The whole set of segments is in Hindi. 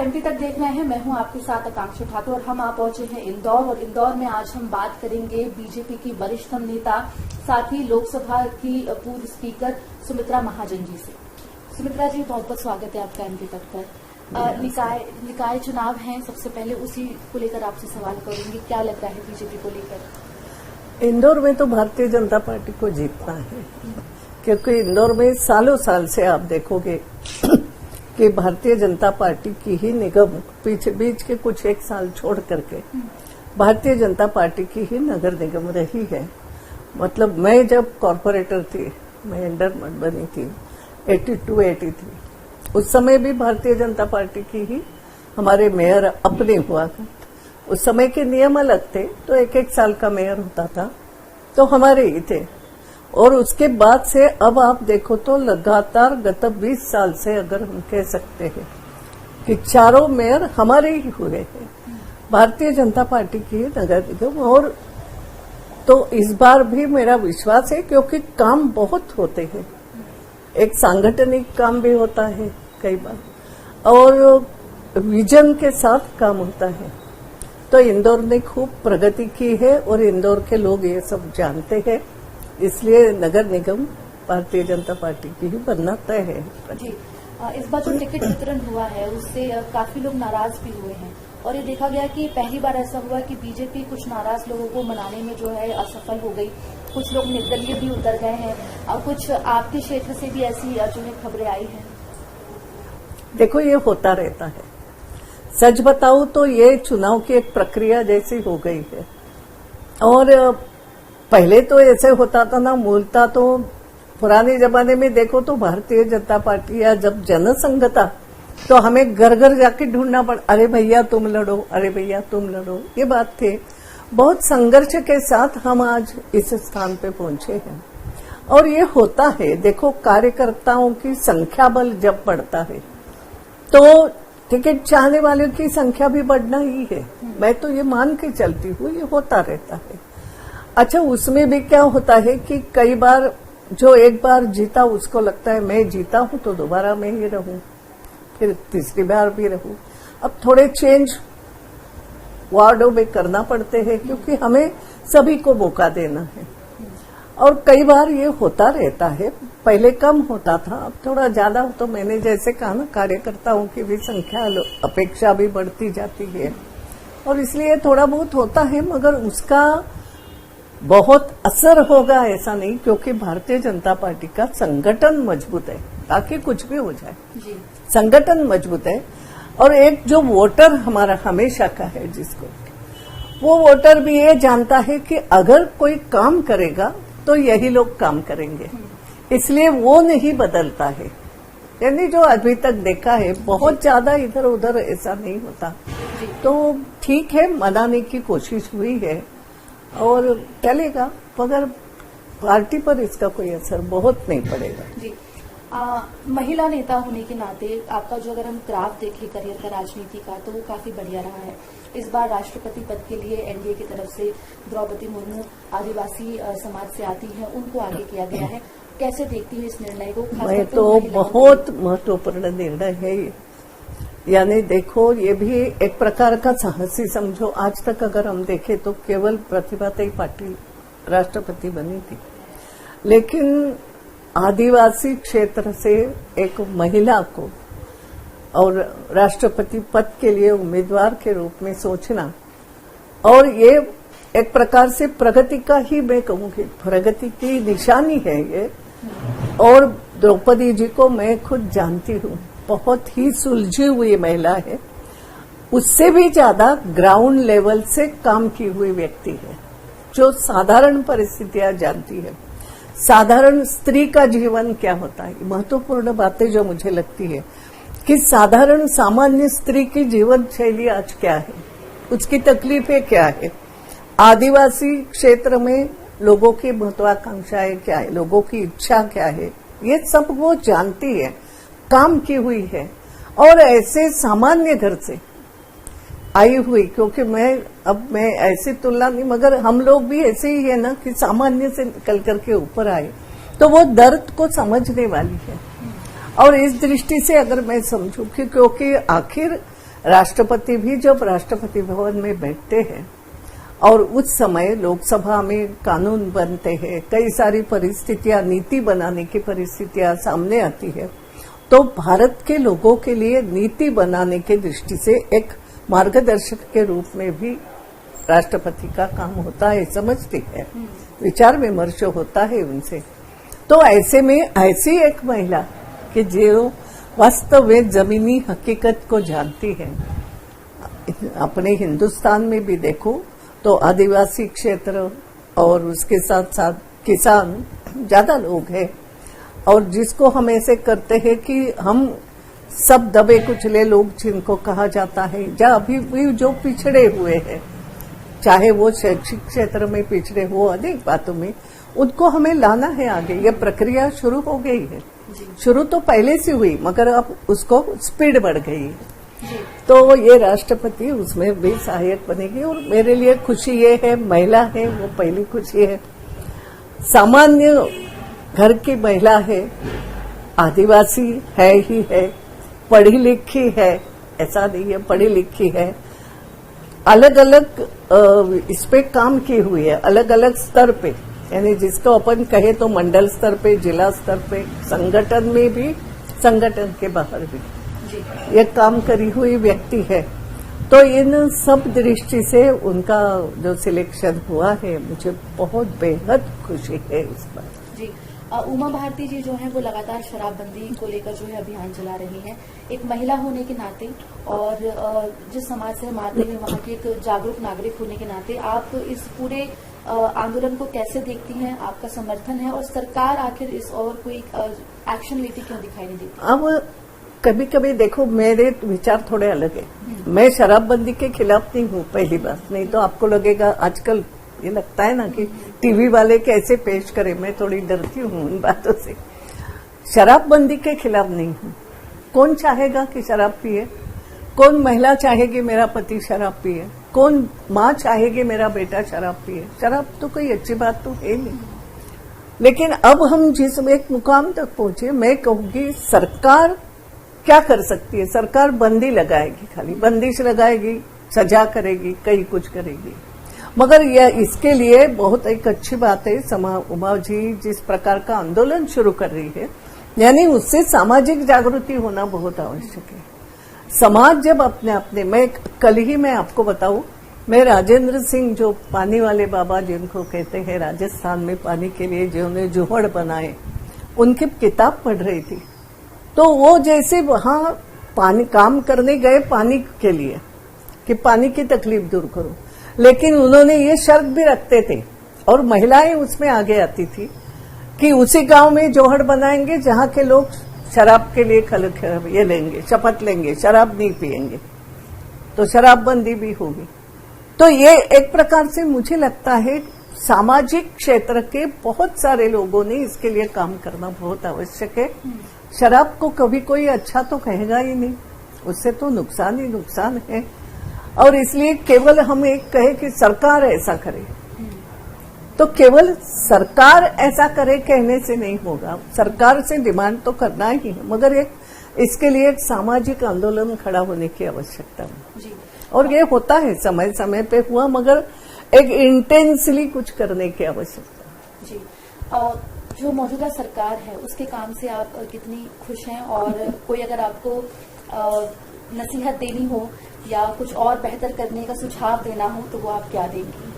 एमपी तक देख रहे हैं। मैं हूं आपके साथ आकांक्षा ठाकुर और हम आप पहुंचे हैं इंदौर, और इंदौर में आज हम बात करेंगे बीजेपी की वरिष्ठतम नेता, साथ ही लोकसभा की पूर्व स्पीकर सुमित्रा महाजन जी से। सुमित्रा जी, बहुत बहुत स्वागत है आपका एमपी तक पर। निकाय चुनाव हैं, सबसे पहले उसी को लेकर आपसे सवाल करूंगी, क्या लग रहा है बीजेपी को लेकर? इंदौर में तो भारतीय जनता पार्टी को जीतना है, क्योंकि इंदौर में सालों साल से आप देखोगे कि भारतीय जनता पार्टी की ही निगम, पीछे बीच के कुछ एक साल छोड़ करके भारतीय जनता पार्टी की ही नगर निगम रही है। मतलब मैं जब कॉर्पोरेटर थी, मैं अंडरमन बनी थी 82-83, उस समय भी भारतीय जनता पार्टी की ही हमारे मेयर अपने हुआ था। उस समय के नियम अलग थे, तो एक एक साल का मेयर होता था, तो हमारे ही थे। और उसके बाद से अब आप देखो तो लगातार गत 20 साल से अगर हम कह सकते हैं कि चारों मेयर हमारे ही हुए हैं, भारतीय जनता पार्टी की नगर निगम। और तो इस बार भी मेरा विश्वास है, क्योंकि काम बहुत होते हैं, एक सांगठनिक काम भी होता है कई बार, और विजन के साथ काम होता है। तो इंदौर ने खूब प्रगति की है और इंदौर के लोग ये सब जानते हैं, इसलिए नगर निगम भारतीय जनता पार्टी की ही बनना तय है। जी, इस बार जो टिकट वितरण हुआ है उससे काफी लोग नाराज भी हुए हैं, और ये देखा गया कि पहली बार ऐसा हुआ कि बीजेपी कुछ नाराज लोगों को मनाने में जो है असफल हो गई। कुछ लोग निर्दलीय भी उतर गए हैं, और कुछ आपके क्षेत्र से भी ऐसी जो है खबरें आई हैं। देखो, ये होता रहता है। सच बताऊं तो ये चुनाव की एक प्रक्रिया जैसी हो गई है। और पहले तो ऐसे होता था ना, मूलता तो पुराने जमाने में देखो तो भारतीय जनता पार्टी या जब जनसंघ था तो हमें घर घर जाके ढूंढना पड़ा, अरे भैया तुम लड़ो, अरे भैया तुम लड़ो, ये बात थी। बहुत संघर्ष के साथ हम आज इस स्थान पे पहुंचे हैं, और ये होता है। देखो, कार्यकर्ताओं की संख्या बल जब बढ़ता है तो टिकट चाहने वालों की संख्या भी बढ़ना ही है। मैं तो ये मान के चलती हूँ, ये होता रहता है। अच्छा, उसमें भी क्या होता है कि कई बार जो एक बार जीता उसको लगता है मैं जीता हूं तो दोबारा मैं ही रहूं, फिर तीसरी बार भी रहूं। अब थोड़े चेंज वार्डों में करना पड़ते हैं, क्योंकि हमें सभी को मौका देना है। और कई बार ये होता रहता है, पहले कम होता था, अब थोड़ा ज्यादा। तो मैंने जैसे कहा ना, कार्यकर्ताओं की भी संख्या, अपेक्षा भी बढ़ती जाती है, और इसलिए थोड़ा बहुत होता है, मगर उसका बहुत असर होगा ऐसा नहीं, क्योंकि भारतीय जनता पार्टी का संगठन मजबूत है, ताकि कुछ भी हो जाए जी। संगठन मजबूत है, और एक जो वोटर हमारा हमेशा का है, जिसको वो वोटर भी ये जानता है कि अगर कोई काम करेगा तो यही लोग काम करेंगे, इसलिए वो नहीं बदलता है। यानी जो अभी तक देखा है, बहुत ज्यादा इधर उधर ऐसा नहीं होता। तो ठीक है, मनाने की कोशिश हुई है और चलेगा, मगर पार्टी पर इसका कोई असर बहुत नहीं पड़ेगा जी। महिला नेता होने के नाते आपका जो, अगर हम ग्राफ देखें करियर का राजनीति का, तो वो काफी बढ़िया रहा है। इस बार राष्ट्रपति पद के लिए एनडीए की तरफ से द्रौपदी मुर्मू आदिवासी समाज से आती है, उनको आगे किया गया है। कैसे देखती है इस निर्णय को? मैं तो बहुत महत्वपूर्ण निर्णय है ये। यानी देखो, ये भी एक प्रकार का साहसी समझो। आज तक अगर हम देखें तो केवल प्रतिभाताई पाटिल राष्ट्रपति बनी थी, लेकिन आदिवासी क्षेत्र से एक महिला को और राष्ट्रपति पद के लिए उम्मीदवार के रूप में सोचना, और ये एक प्रकार से प्रगति का ही, मैं कहूँगी प्रगति की निशानी है ये। और द्रौपदी जी को मैं खुद जानती हूँ, बहुत ही सुलझी हुई महिला है, उससे भी ज्यादा ग्राउंड लेवल से काम की हुई व्यक्ति है, जो साधारण परिस्थितियां जानती है, साधारण स्त्री का जीवन क्या होता है। महत्वपूर्ण बातें जो मुझे लगती है कि साधारण सामान्य स्त्री की जीवन शैली आज क्या है, उसकी तकलीफें क्या है, आदिवासी क्षेत्र में लोगों की महत्वाकांक्षाएं क्या है, लोगों की इच्छा क्या है, ये सब वो जानती है, काम की हुई है। और ऐसे सामान्य घर से आई हुई, क्योंकि मैं ऐसी तुलना नहीं, मगर हम लोग भी ऐसे ही है ना कि सामान्य से निकल करके ऊपर आए, तो वो दर्द को समझने वाली है। और इस दृष्टि से अगर मैं समझूं कि क्योंकि आखिर राष्ट्रपति भी जब राष्ट्रपति भवन में बैठते हैं और उस समय लोकसभा में कानून बनते हैं, कई सारी परिस्थितियां, नीति बनाने की परिस्थितियां सामने आती है, तो भारत के लोगों के लिए नीति बनाने की दृष्टि से एक मार्गदर्शक के रूप में भी राष्ट्रपति का काम होता है, समझती है, विचार विमर्श होता है उनसे। तो ऐसे में ऐसी एक महिला कि जो वास्तव में जमीनी हकीकत को जानती है, अपने हिंदुस्तान में भी देखो तो आदिवासी क्षेत्र और उसके साथ साथ किसान ज्यादा लोग हैं, और जिसको हम ऐसे करते हैं कि हम सब दबे कुचले लोग जिनको कहा जाता है, या अभी भी जो पिछड़े हुए हैं, चाहे वो शैक्षिक क्षेत्र में पिछड़े हो, अनेक बातों में, उनको हमें लाना है आगे। ये प्रक्रिया शुरू हो गई है, शुरू तो पहले से हुई मगर अब उसको स्पीड बढ़ गई है। तो ये राष्ट्रपति उसमें भी सहायक बनेगी, और मेरे लिए खुशी ये है, महिला है वो पहली खुशी है। सामान्य घर की महिला है, आदिवासी है ही है, पढ़ी लिखी है, ऐसा नहीं है, पढ़ी लिखी है, अलग अलग इस पे काम की हुई है, अलग अलग स्तर पे, यानी जिसको अपन कहे तो मंडल स्तर पे, जिला स्तर पे, संगठन में भी, संगठन के बाहर भी ये काम करी हुई व्यक्ति है। तो इन सब दृष्टि से उनका जो सिलेक्शन हुआ है, मुझे बहुत बेहद खुशी है इस पर। जी, उमा भारती जी जो है वो लगातार शराबबंदी को लेकर जो है अभियान चला रही हैं। एक महिला होने के नाते और जिस समाज से हम आते हैं वहाँ की एक जागरूक नागरिक होने के नाते आप इस पूरे आंदोलन को कैसे देखती हैं? आपका समर्थन है, और सरकार आखिर इस और कोई एक्शन लेती क्यों दिखाई नहीं देती? अब कभी कभी देखो, मेरे विचार थोड़े अलग है। मैं शराबबंदी के खिलाफ नहीं हूँ, पहली बात। नहीं तो आपको लगेगा, आजकल ये लगता है ना कि टीवी वाले कैसे पेश करें, मैं थोड़ी डरती हूँ उन बातों से। शराबबंदी के खिलाफ नहीं हूँ। कौन चाहेगा कि शराब पिए? कौन महिला चाहेगी मेरा पति शराब पिए? कौन माँ चाहेगी मेरा बेटा शराब पिए? शराब तो कोई अच्छी बात तो है नहीं। लेकिन अब हम जिस एक मुकाम तक पहुंचे, मैं कहूंगी सरकार क्या कर सकती है? सरकार बंदी लगाएगी, खाली बंदिश लगाएगी, सजा करेगी, कई कुछ करेगी। मगर यह इसके लिए बहुत एक अच्छी बात है, उमा जी जिस प्रकार का आंदोलन शुरू कर रही है, यानी उससे सामाजिक जागृति होना बहुत आवश्यक है। समाज जब अपने अपने, मैं कल ही मैं आपको बताऊं, मैं राजेंद्र सिंह जो पानी वाले बाबा जिनको कहते हैं, राजस्थान में पानी के लिए जिन्होंने जोहड़ बनाए, उनकी किताब पढ़ रही थी। तो वो जैसे वहां पानी काम करने गए पानी के लिए कि पानी की तकलीफ दूर करो, लेकिन उन्होंने ये शर्त भी रखते थे, और महिलाएं उसमें आगे आती थी कि उसी गांव में जोहड़ बनाएंगे जहां के लोग शराब के लिए ये लेंगे, शपथ लेंगे, शराब नहीं पिएंगे, तो शराबबंदी भी होगी। तो ये एक प्रकार से मुझे लगता है सामाजिक क्षेत्र के बहुत सारे लोगों ने इसके लिए काम करना बहुत आवश्यक है। शराब को कभी कोई अच्छा तो कहेगा ही नहीं, उससे तो नुकसान ही नुकसान है। और इसलिए केवल हम एक कहे कि सरकार ऐसा करे, तो केवल सरकार ऐसा करे कहने से नहीं होगा। सरकार से डिमांड तो करना ही है, मगर इसके लिए एक सामाजिक आंदोलन खड़ा होने की आवश्यकता है। और ये होता है, समय समय पे हुआ, मगर एक इंटेंसली कुछ करने की आवश्यकता है। जी, जो मौजूदा सरकार है उसके काम से आप कितनी खुश हैं, और कोई अगर आपको नसीहत देनी हो या कुछ और बेहतर करने का सुझाव देना हो तो वो आप क्या देंगी?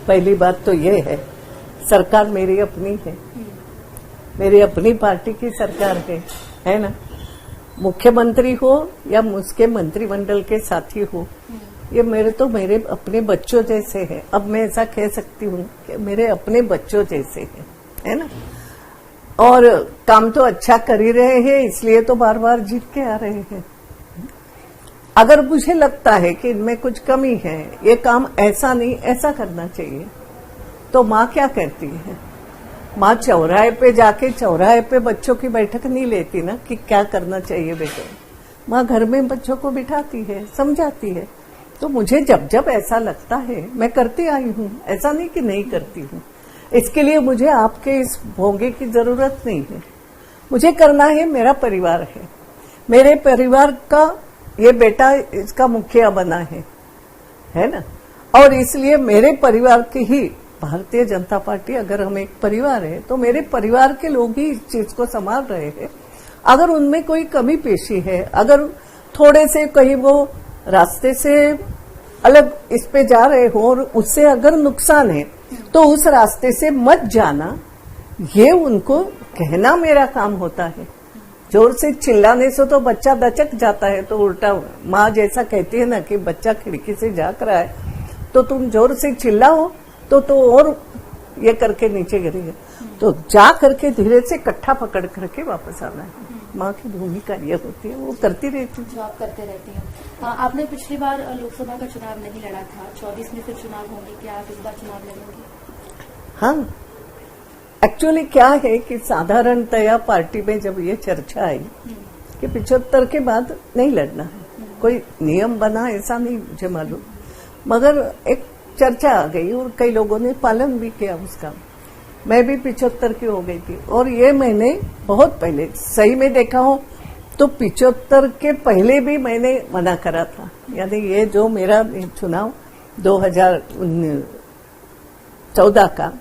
पहली बात तो ये है, सरकार मेरी अपनी है, मेरी अपनी पार्टी की सरकार है ना। मुख्यमंत्री हो या उसके मंत्रिमंडल के साथी हो, ये मेरे अपने बच्चों जैसे हैं। अब मैं ऐसा कह सकती हूँ कि मेरे अपने बच्चों जैसे हैं, है ना। और काम तो अच्छा कर ही रहे हैं, इसलिए तो बार बार जीत के आ रहे हैं। अगर मुझे लगता है कि इनमें कुछ कमी है, ये काम ऐसा नहीं ऐसा करना चाहिए, तो माँ क्या कहती है? माँ चौराहे पे जाके चौराहे पे बच्चों की बैठक नहीं लेती ना कि क्या करना चाहिए बेटे। माँ घर में बच्चों को बिठाती है, समझाती है। तो मुझे जब जब ऐसा लगता है मैं करती आई हूँ, ऐसा नहीं कि नहीं करती हूँ। इसके लिए मुझे आपके इस भोंगे की जरूरत नहीं है। मुझे करना है, मेरा परिवार है, मेरे परिवार का ये बेटा इसका मुखिया बना है ना। और इसलिए मेरे परिवार की ही, भारतीय जनता पार्टी अगर हम एक परिवार है तो मेरे परिवार के लोग ही इस चीज को संभाल रहे हैं। अगर उनमें कोई कमी पेशी है, अगर थोड़े से कहीं वो रास्ते से अलग इस पे जा रहे हो और उससे अगर नुकसान है तो उस रास्ते से मत जाना, ये उनको कहना मेरा काम होता है। जोर से चिल्लाने से तो बच्चा दचक जाता है, तो उल्टा माँ जैसा कहती है ना कि बच्चा खिड़की से झांक रहा है तो तुम जोर से चिल्लाओ तो और ये करके नीचे गिरेगा। तो जा करके धीरे से कट्ठा पकड़ करके वापस आना है। माँ की भूमिका ये होती है, वो करती रहती है। जो आप करते रहती हैं। आपने पिछली बार लोकसभा का चुनाव नहीं लड़ा था, 24 में फिर चुनाव होंगे, क्या आप इस बार चुनाव लड़ेंगे? हाँ, एक्चुअली क्या है कि साधारणतया पार्टी में जब ये चर्चा आई कि 75 के बाद नहीं लड़ना है, कोई नियम बना ऐसा नहीं मुझे मालूम, मगर एक चर्चा आ गई और कई लोगों ने पालन भी किया उसका। मैं भी 75 की हो गई थी और ये मैंने बहुत पहले सही में देखा हो तो 75 के पहले भी मैंने मना करा था। यानी ये जो मेरा चुनाव 2014 का,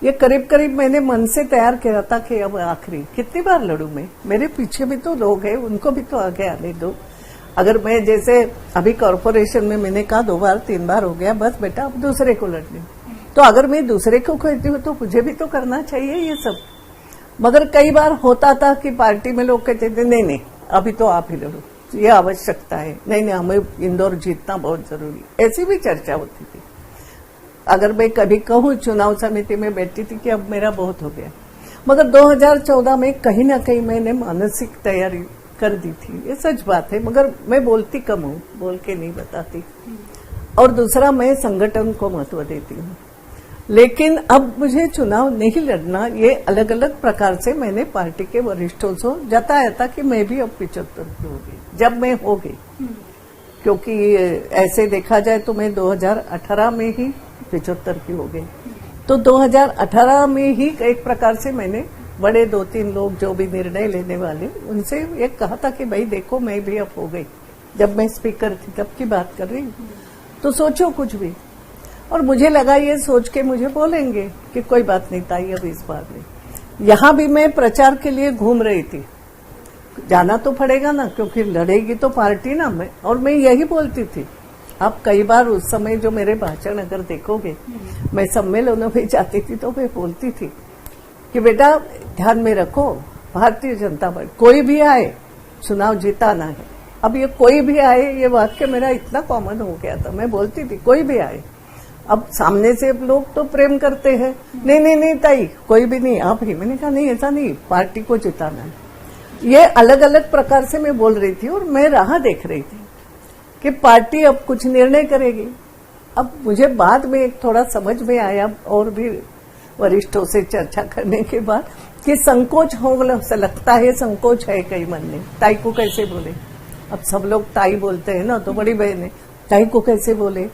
ये करीब करीब मैंने मन से तैयार किया था कि अब आखिरी कितनी बार लड़ूं मैं, मेरे पीछे भी तो लोग हैं, उनको भी तो आगे आने दो। अगर मैं जैसे अभी कॉर्पोरेशन में मैंने कहा 2 बार 3 बार हो गया, बस बेटा अब दूसरे को लड़ने, तो अगर मैं दूसरे को कहती हूँ तो मुझे भी तो करना चाहिए ये सब। मगर कई बार होता था कि पार्टी में लोग कहते थे नहीं अभी तो आप ही लड़ो, ये आवश्यकता है, नहीं हमें इंदौर जीतना बहुत जरूरी, ऐसी भी चर्चा होती थी। अगर मैं कभी कहूँ चुनाव समिति में बैठती थी कि अब मेरा बहुत हो गया, मगर 2014 में कहीं ना कहीं मैंने मानसिक तैयारी कर दी थी, ये सच बात है, मगर मैं बोलती कम हूँ, बोल के नहीं बताती। और दूसरा, मैं संगठन को महत्व देती हूँ। लेकिन अब मुझे चुनाव नहीं लड़ना, ये अलग अलग प्रकार से मैंने पार्टी के वरिष्ठों से जताया था कि मैं भी अब 75 की हो गई, जब मैं हो गई, क्योंकि ऐसे देखा जाए तो मैं 2018 में ही 75 की हो गई। तो 2018 में ही एक प्रकार से मैंने बड़े 2-3 लोग जो भी निर्णय लेने वाले, उनसे ये कहा था कि भाई देखो मैं भी अब हो गई, जब मैं स्पीकर थी तब की बात कर रही हूँ, तो सोचो कुछ भी। और मुझे लगा ये सोच के मुझे बोलेंगे कि कोई बात नहीं ताई अब इस बार में। यहाँ भी मैं प्रचार के लिए घूम रही थी, जाना तो पड़ेगा ना, क्योंकि लड़ेगी तो पार्टी ना मैं, और मैं यही बोलती थी। आप कई बार उस समय जो मेरे भाषण अगर देखोगे, मैं सम्मेलनों में जाती थी तो मैं बोलती थी कि बेटा ध्यान में रखो, भारतीय जनता पार्टी कोई भी आए चुनाव जिताना है। अब ये कोई भी आए, ये वाक्य मेरा इतना कॉमन हो गया था, मैं बोलती थी कोई भी आए। अब सामने से लोग तो प्रेम करते हैं, नहीं ताई कोई भी नहीं, आप ही। मैंने कहा नहीं ऐसा नहीं, पार्टी को जिताना है। ये अलग अलग प्रकार से मैं बोल रही थी और मैं राह देख रही थी कि पार्टी अब कुछ निर्णय करेगी। अब मुझे बाद में एक थोड़ा समझ में आया और भी वरिष्ठों से चर्चा करने के बाद कि संकोच हो लगता है, संकोच है कई मन में, ताई को कैसे बोले। अब सब लोग ताई बोलते हैं ना, तो बड़ी बहन है, ताई को कैसे बोले।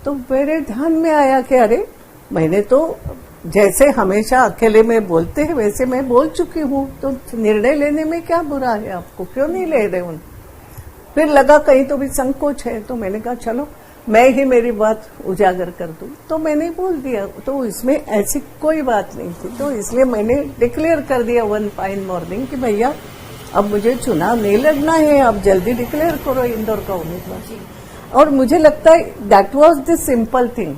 तो मेरे ध्यान में आया कि अरे मैंने तो जैसे हमेशा अकेले में बोलते हैं वैसे मैं बोल चुकी हूँ, तो निर्णय लेने में क्या बुरा है, आपको क्यों नहीं ले रहे उन। फिर लगा कहीं तो भी संकोच है, तो मैंने कहा चलो मैं ही मेरी बात उजागर कर दूं, तो मैंने बोल दिया। तो इसमें ऐसी कोई बात नहीं थी, तो इसलिए मैंने डिक्लेयर कर दिया वन फाइन मॉर्निंग कि भैया अब मुझे चुनाव नहीं लड़ना है, अब जल्दी डिक्लेयर करो इंदौर का उम्मीदवार। और मुझे लगता है that was the simple thing.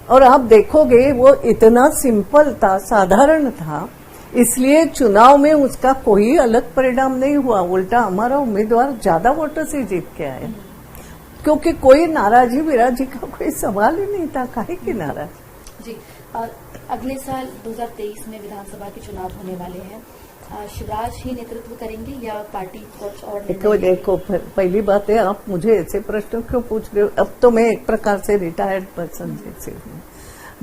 और आप देखोगे वो इतना सिंपल था, साधारण था, इसलिए चुनाव में उसका कोई अलग परिणाम नहीं हुआ, उल्टा हमारा उम्मीदवार ज्यादा वोटों से जीत के आया, क्योंकि कोई नाराजी विराजी का कोई सवाल ही नहीं था, काहे की नाराज जी। और अगले साल 2023 में विधानसभा के चुनाव होने वाले हैं, शिवराज ही नेतृत्व करेंगे या पार्टी कुछ और? देखो पहली बात है, आप मुझे ऐसे प्रश्न क्यों पूछ रहे हो, अब तो मैं एक प्रकार से रिटायर्ड पर्सन जैसे हूँ।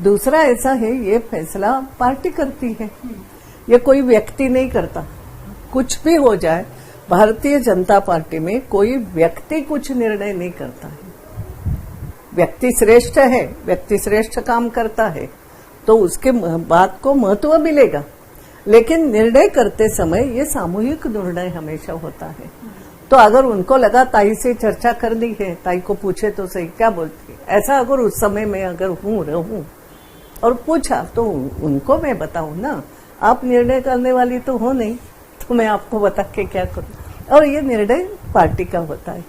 दूसरा ऐसा है, ये फैसला पार्टी करती है, ये कोई व्यक्ति नहीं करता। कुछ भी हो जाए, भारतीय जनता पार्टी में कोई व्यक्ति कुछ निर्णय नहीं करता है। व्यक्ति श्रेष्ठ है, व्यक्ति श्रेष्ठ काम करता है तो उसके बात को महत्व मिलेगा, लेकिन निर्णय करते समय ये सामूहिक निर्णय हमेशा होता है। तो अगर उनको लगा ताई से चर्चा करनी है, ताई को पूछे तो सही क्या बोलती है, ऐसा अगर उस समय में अगर रहूं और पूछा तो उनको मैं बताऊं ना, आप निर्णय करने वाली तो हो नहीं, तो मैं आपको बता के क्या करूं। और ये निर्णय पार्टी का होता है।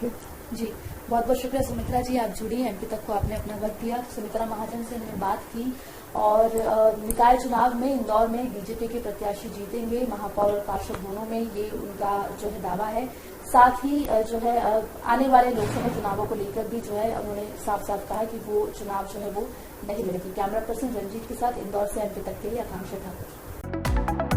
जी, बहुत बहुत शुक्रिया सुमित्रा जी, आप जुड़ी एमपी तक को आपने अपना वक्त दिया। सुमित्रा महाजन से हमने बात की और निकाय चुनाव में इंदौर में बीजेपी के प्रत्याशी जीतेंगे, महापौर और पार्षद दोनों में, ये उनका जो है दावा है। साथ ही जो है आने वाले लोकसभा चुनावों को लेकर भी जो है उन्होंने साफ साफ कहा कि वो चुनाव जो है वो नहीं लड़ेगी। कैमरा पर्सन रंजीत के साथ इंदौर से एमपी तक के लिए आकांक्षा ठाकुर।